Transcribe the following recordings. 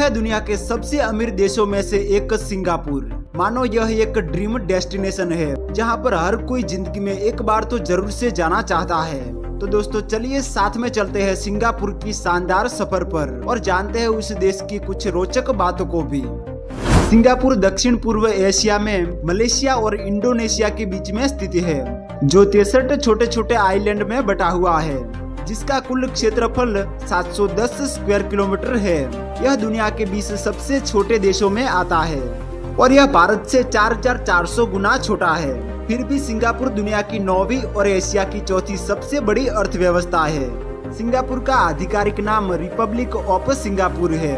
है दुनिया के सबसे अमीर देशों में से एक सिंगापुर। मानो यह एक ड्रीम डेस्टिनेशन है जहां पर हर कोई जिंदगी में एक बार तो जरूर से जाना चाहता है। तो दोस्तों चलिए साथ में चलते हैं सिंगापुर की शानदार सफर पर और जानते हैं उस देश की कुछ रोचक बातों को भी। सिंगापुर दक्षिण पूर्व एशिया में मलेशिया और इंडोनेशिया के बीच में स्थित है, जो 63 छोटे छोटे आइलैंड में बटा हुआ है, जिसका कुल क्षेत्रफल 710 स्क्वायर किलोमीटर है। यह दुनिया के 20 सबसे छोटे देशों में आता है और यह भारत से 4400 गुना छोटा है। फिर भी सिंगापुर दुनिया की 9वीं और एशिया की 4थी सबसे बड़ी अर्थव्यवस्था है। सिंगापुर का आधिकारिक नाम रिपब्लिक ऑफ सिंगापुर है,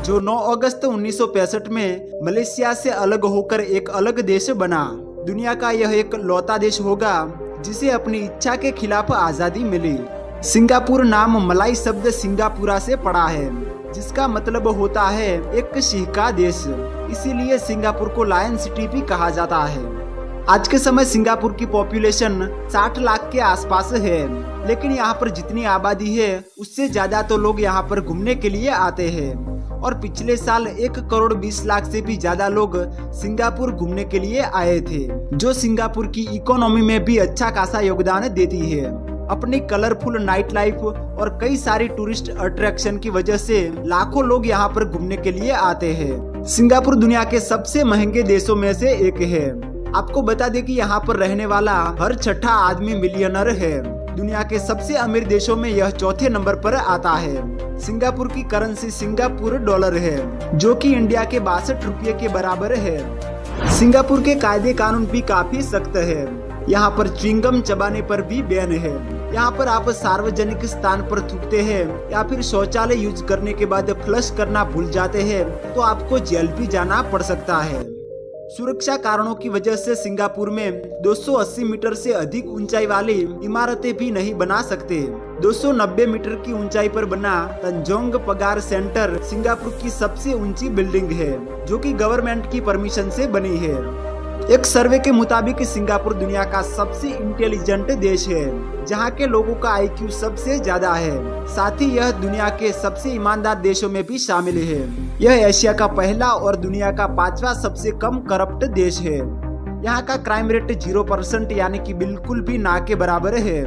जो 9 अगस्त 1965 में मलेशिया से अलग होकर एक अलग देश बना। दुनिया का यह एक लौता देश होगा जिसे अपनी इच्छा के खिलाफ आजादी मिली। सिंगापुर नाम मलाई शब्द सिंगापुरा से पड़ा है, जिसका मतलब होता है एक सिंह का देश। इसीलिए सिंगापुर को लायन सिटी भी कहा जाता है। आज के समय सिंगापुर की पॉपुलेशन 60 लाख के आसपास है, लेकिन यहाँ पर जितनी आबादी है उससे ज्यादा तो लोग यहाँ पर घूमने के लिए आते हैं। और पिछले साल 1 करोड़ 20 लाख से भी ज्यादा लोग सिंगापुर घूमने के लिए आए थे, जो सिंगापुर की इकोनॉमी में भी अच्छा खासा योगदान देती है। अपनी कलरफुल नाइट लाइफ और कई सारी टूरिस्ट अट्रैक्शन की वजह से लाखों लोग यहाँ पर घूमने के लिए आते हैं। सिंगापुर दुनिया के सबसे महंगे देशों में से एक है। आपको बता दें कि यहाँ पर रहने वाला हर छठा आदमी मिलियनर है। दुनिया के सबसे अमीर देशों में यह 4थे नंबर पर आता है। सिंगापुर की करेंसी सिंगापुर डॉलर है, जो कि इंडिया के 62 रुपये के बराबर है। सिंगापुर के कायदे कानून भी काफी सख्त है। यहाँ पर च्युइंगम चबाने पर भी बैन है। यहाँ पर आप सार्वजनिक स्थान पर थूकते हैं या फिर शौचालय यूज करने के बाद फ्लश करना भूल जाते हैं तो आपको जेल भी जाना पड़ सकता है। सुरक्षा कारणों की वजह से सिंगापुर में 280 मीटर से अधिक ऊंचाई वाली इमारतें भी नहीं बना सकते। 290 मीटर की ऊंचाई पर बना तंजोंग पगार सेंटर सिंगापुर की सबसे ऊंची बिल्डिंग है, जो कि गवर्नमेंट की परमिशन से बनी है। एक सर्वे के मुताबिक सिंगापुर दुनिया का सबसे इंटेलिजेंट देश है, जहां के लोगों का IQ सबसे ज्यादा है। साथ ही यह दुनिया के सबसे ईमानदार देशों में भी शामिल है। यह एशिया का पहला और दुनिया का 5वां सबसे कम करप्ट देश है। यहाँ का क्राइम रेट 0% यानी कि बिल्कुल भी ना के बराबर है।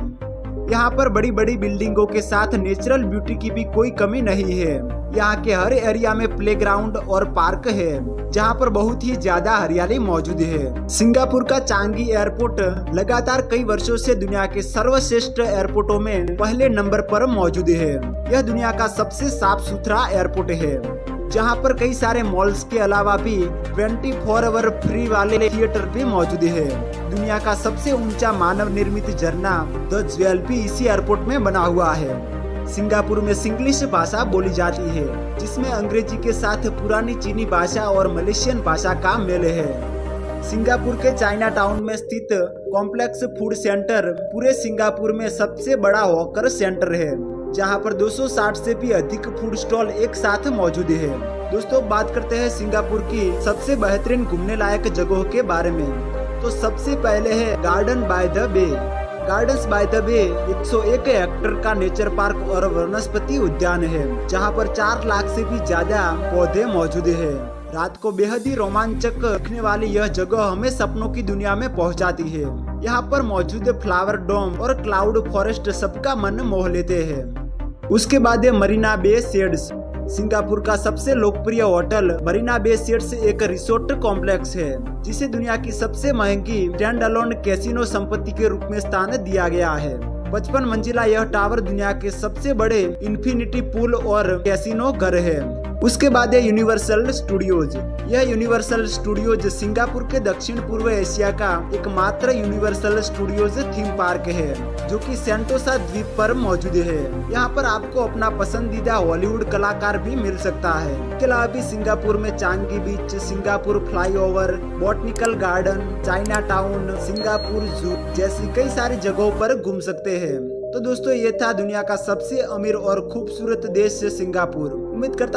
यहाँ पर बड़ी बड़ी बिल्डिंगों के साथ नेचुरल ब्यूटी की भी कोई कमी नहीं है। यहाँ के हर एरिया में प्लेग्राउंड और पार्क है, जहाँ पर बहुत ही ज्यादा हरियाली मौजूद है। सिंगापुर का चांगी एयरपोर्ट लगातार कई वर्षों से दुनिया के सर्वश्रेष्ठ एयरपोर्टों में पहले नंबर पर मौजूद है। यह दुनिया का सबसे साफ सुथरा एयरपोर्ट है, जहाँ पर कई सारे मॉल्स के अलावा भी 24 आवर फ्री वाले थिएटर भी मौजूद है। दुनिया का सबसे ऊंचा मानव निर्मित झरना द ज्वेल भी इसी एयरपोर्ट में बना हुआ है। सिंगापुर में सिंग्लिश भाषा बोली जाती है, जिसमें अंग्रेजी के साथ पुरानी चीनी भाषा और मलेशियन भाषा का मेल है। सिंगापुर के चाइना टाउन में स्थित कॉम्प्लेक्स फूड सेंटर पूरे सिंगापुर में सबसे बड़ा हॉकर सेंटर है, जहां पर 260 से भी अधिक फूड स्टॉल एक साथ मौजूद है। दोस्तों बात करते हैं सिंगापुर की सबसे बेहतरीन घूमने लायक जगहों के बारे में। तो सबसे पहले है garden by the bay. Gardens by the bay 101 hectare का नेचर पार्क और वनस्पति उद्यान है, जहां पर 4 लाख से भी ज्यादा पौधे मौजूद है। रात को बेहद ही रोमांचक दिखने वाली यह जगह हमें सपनों की दुनिया में पहुंचाती है। यहाँ पर मौजूद फ्लावर डोम और क्लाउड फॉरेस्ट सबका मन मोह लेते हैं। उसके बाद है मरीना बे सेड्स। सिंगापुर का सबसे लोकप्रिय होटल मरीना बे सेड्स एक रिसोर्ट कॉम्प्लेक्स है, जिसे दुनिया की सबसे महंगी स्टैंड अलोन कैसीनो संपत्ति के रूप में स्थान दिया गया है। 55 मंजिला यह टावर दुनिया के सबसे बड़े इन्फिनिटी पूल और कैसीनो घर है। उसके बाद है यूनिवर्सल स्टूडियोज। यह यूनिवर्सल स्टूडियोज सिंगापुर के दक्षिण पूर्व एशिया का एकमात्र यूनिवर्सल स्टूडियोज थीम पार्क है, जो कि सेंटोसा द्वीप पर मौजूद है। यहाँ पर आपको अपना पसंदीदा हॉलीवुड कलाकार भी मिल सकता है। इसके अलावा भी सिंगापुर में Changi beach, Singapore flyover, botanical garden, China town, Singapore zoo जैसी कई सारी जगहों पर घूम सकते हैं। तो दोस्तों ये था दुनिया का सबसे अमीर और खूबसूरत देश सिंगापुर। उम्मीद करता